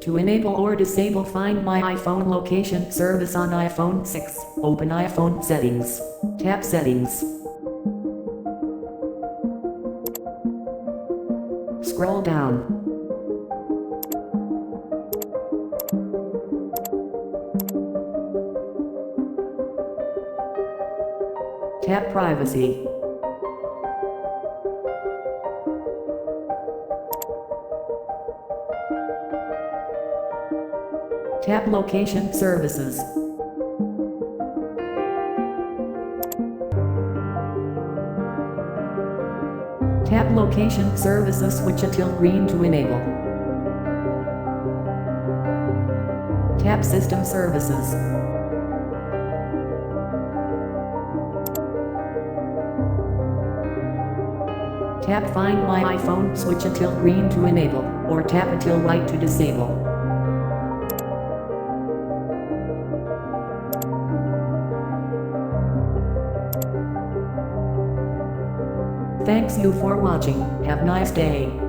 To enable or disable Find My iPhone location service on iPhone 6, open iPhone settings. Tap Settings. Scroll down. Tap Privacy. Tap Location Services. Tap Location Services, switch until green to enable. Tap System Services. Tap Find My iPhone, switch until green to enable, or tap until white to disable. Thanks you for watching. Have nice day.